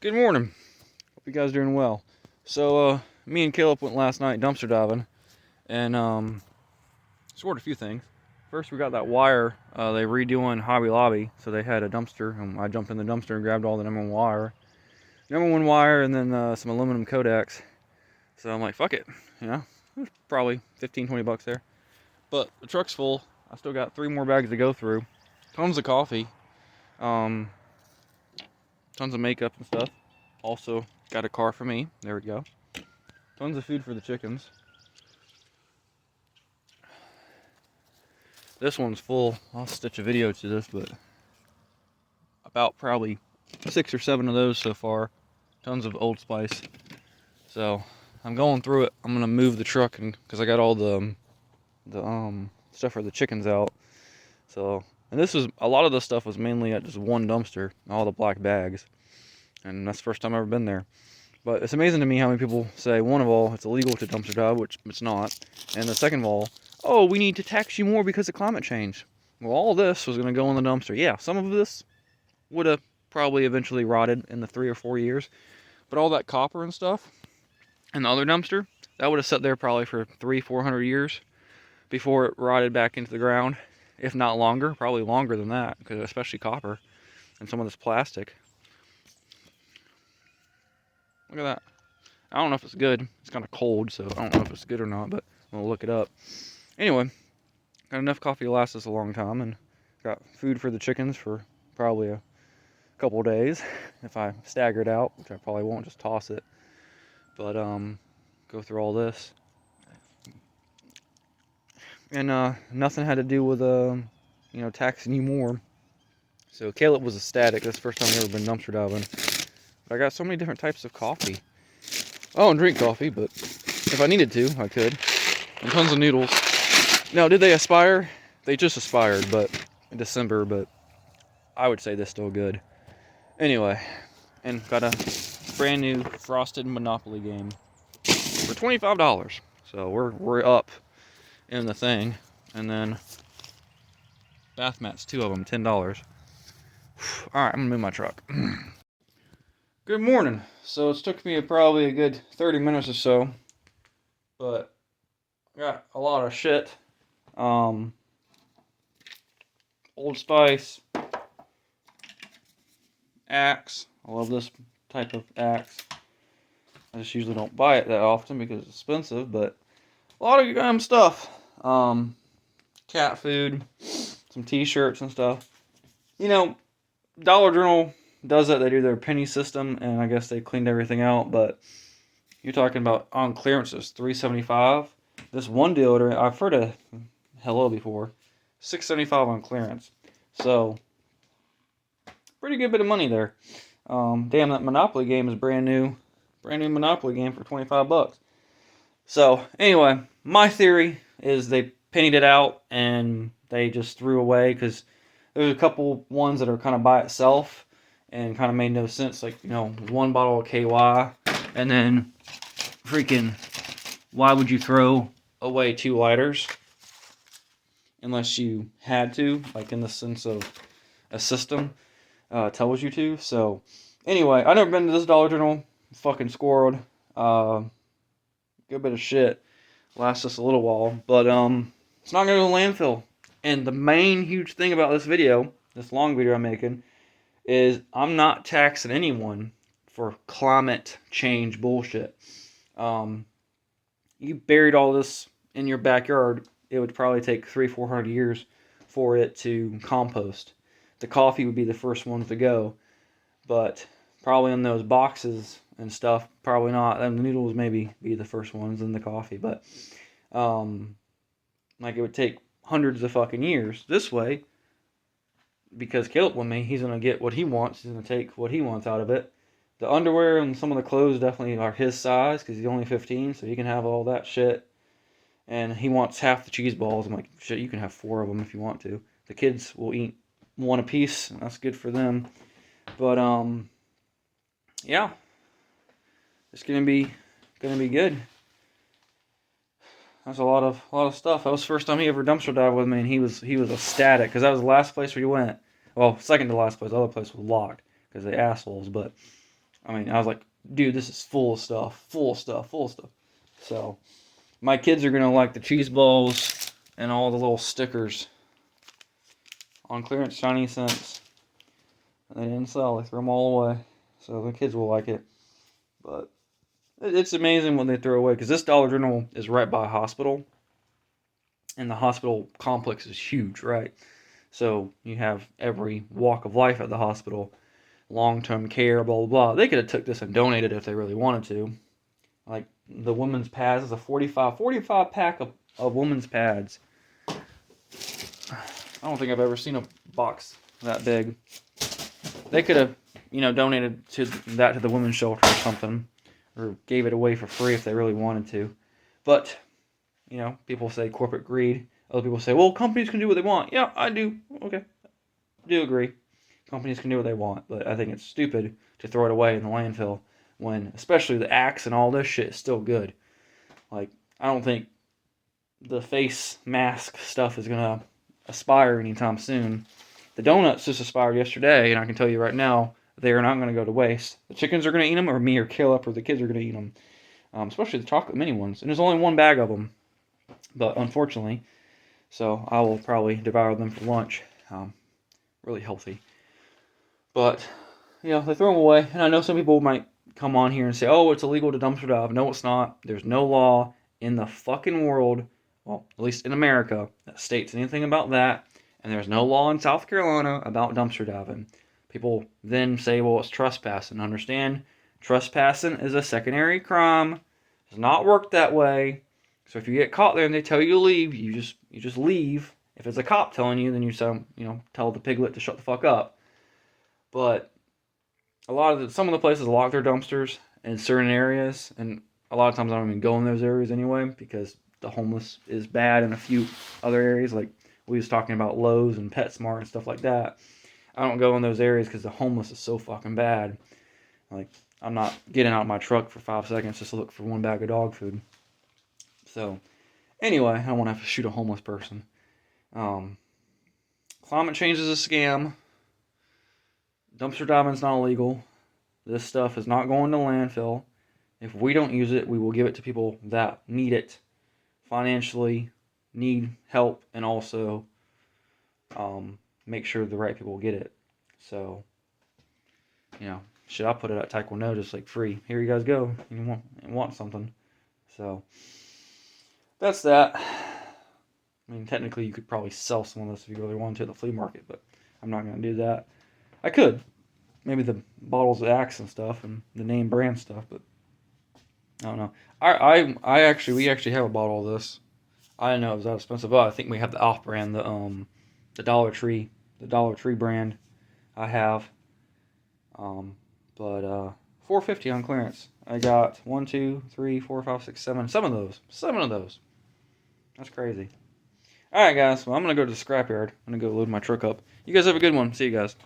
Good morning. Hope you guys are doing well. So, me and Caleb went last night dumpster diving, and scored a few things. First, we got that wire. They redoing Hobby Lobby, so they had a dumpster, and I jumped in the dumpster and grabbed all the number one wire, and then some aluminum codex. So I'm like, fuck it, there's probably 15, 20 bucks there. But the truck's full. I still got 3 more bags to go through. Tons of coffee. Um, Tons of makeup and stuff. Also got a car for me. There we go. Tons of food for the chickens. This one's full. I'll stitch a video to this, but about probably 6 or 7 of those so far. Tons of Old Spice. So I'm going through it. I'm gonna move the truck because I got all the stuff for the chickens out. So, and this was a lot of the stuff was mainly at just one dumpster, all the black bags, and that's the first time I've ever been there. But it's amazing to me how many people say, one of all, it's illegal to dumpster dive, which it's not, and the second of all, oh, we need to tax you more because of climate change. Well, all this was going to go in the dumpster. Yeah, some of this would have probably eventually rotted in the 3 or 4 years, but all that copper and stuff in the other dumpster, that would have sat there probably for 300-400 years before it rotted back into the ground, if not longer, probably longer than that, because especially copper and some of this plastic. Look at that. I don't know if it's good. It's kind of cold, so I don't know if it's good or not, but I'm going to look it up. Anyway, got enough coffee to last us a long time, and got food for the chickens for probably a couple days. If I stagger it out, which I probably won't, just toss it. But, go through all this. And, nothing had to do with, taxing you more. So, Caleb was ecstatic. That's the first time I've ever been dumpster diving. But I got so many different types of coffee. I don't drink coffee, but if I needed to, I could. And tons of noodles. Now, did they aspire? They just aspired, but in December, but I would say they're still good. Anyway, and got a brand new Frosted Monopoly game for $25. So we're up in the thing. And then bath mats, 2 of them, $10. Alright, I'm gonna move my truck. Good morning. So it's took me probably a good 30 minutes or so, but I got a lot of shit. Old Spice, axe. I love this type of axe. I just usually don't buy it that often because it's expensive, but a lot of stuff. Cat food, some t-shirts and stuff. Dollar General does that. They do their penny system, and I guess they cleaned everything out, but you're talking about on clearance is $3.75. This one deodorant, I've heard of Hello before, $6.75 on clearance. So pretty good bit of money there. Damn, that Monopoly game is brand new Monopoly game for 25 bucks. So anyway, my theory is they pennied it out and they just threw away because there's a couple ones that are kind of by itself and kind of made no sense. Like, one bottle of KY, and then freaking, why would you throw away 2 lighters unless you had to, like in the sense of a system tells you to. So anyway, I've never been to this Dollar General. Fucking squirreled. Good bit of shit. Lasts us a little while, but it's not gonna go to landfill. And the main huge thing about this video, this long video I'm making, is I'm not taxing anyone for climate change bullshit. You buried all this in your backyard, it would probably take 300-400 years for it to compost. The coffee would be the first ones to go, but probably in those boxes and stuff, probably not. And the noodles maybe be the first ones, and the coffee, but like it would take hundreds of fucking years. This way, because Caleb with me, he's gonna get what he wants. He's gonna take what he wants out of it. The underwear and some of the clothes definitely are his size because he's only 15, so he can have all that shit. And he wants half the cheese balls. I'm like, shit, you can have 4 of them if you want to. The kids will eat 1 apiece, and that's good for them. But yeah, it's gonna be good. That's a lot of stuff. That was the first time he ever dumpster dived with me, and he was ecstatic because that was the last place where he went. Well, second to last place. The other place was locked because they assholes. But I mean, I was like, dude, this is full of stuff, full of stuff, full of stuff. So, my kids are gonna like the cheese balls and all the little stickers on clearance Chinese cents. They didn't sell; they threw them all away. So the kids will like it. But it's amazing what they throw away, because this Dollar General is right by a hospital, and the hospital complex is huge, right? So you have every walk of life at the hospital, long-term care, blah, blah, blah. They could have took this and donated if they really wanted to. Like, the women's pads is a 45 pack of women's pads. I don't think I've ever seen a box that big. They could have, donated that to the women's shelter or something, or gave it away for free if they really wanted to. But, people say corporate greed. Other people say, well, companies can do what they want. Yeah, I do. Okay. Do agree. Companies can do what they want, but I think it's stupid to throw it away in the landfill when, especially the axe and all this shit, is still good. Like, I don't think the face mask stuff is going to aspire anytime soon. The donuts just aspired yesterday, and I can tell you right now, they are not going to go to waste. The chickens are going to eat them, or me or Caleb or the kids are going to eat them, especially the chocolate mini ones. And there's only one bag of them, but unfortunately, so I will probably devour them for lunch. Really healthy. But, they throw them away. And I know some people might come on here and say, oh, it's illegal to dumpster dive. No, it's not. There's no law in the fucking world, well, at least in America, that states anything about that. And there's no law in South Carolina about dumpster diving. People then say, well, it's trespassing. Understand? Trespassing is a secondary crime. It does not work that way. So if you get caught there and they tell you to leave, you just leave. If it's a cop telling you, then you tell the piglet to shut the fuck up. But some of the places lock their dumpsters in certain areas, and a lot of times I don't even go in those areas anyway, because the homeless is bad in a few other areas, like we was talking about Lowe's and PetSmart and stuff like that. I don't go in those areas because the homeless is so fucking bad. Like, I'm not getting out of my truck for 5 seconds just to look for one bag of dog food. So, anyway, I don't want to have to shoot a homeless person. Climate change is a scam. Dumpster diving is not illegal. This stuff is not going to landfill. If we don't use it, we will give it to people that need it financially, need help, and also make sure the right people get it. So, should I put it at Taekwondo just like free? Here you guys go. You want something. So, that's that. I mean, technically, you could probably sell some of this if you really wanted to at the flea market, but I'm not going to do that. I could. Maybe the bottles of Axe and stuff and the name brand stuff, but I don't know. We actually have a bottle of this. I didn't know it was that expensive. But I think we have the off brand, the Dollar Tree brand. I have, but $4.50 on clearance. I got 1, 2, 3, 4, 5, 6, 7 of those. That's crazy. All right, guys. Well, I'm gonna go to the scrapyard. I'm gonna go load my truck up. You guys have a good one. See you guys.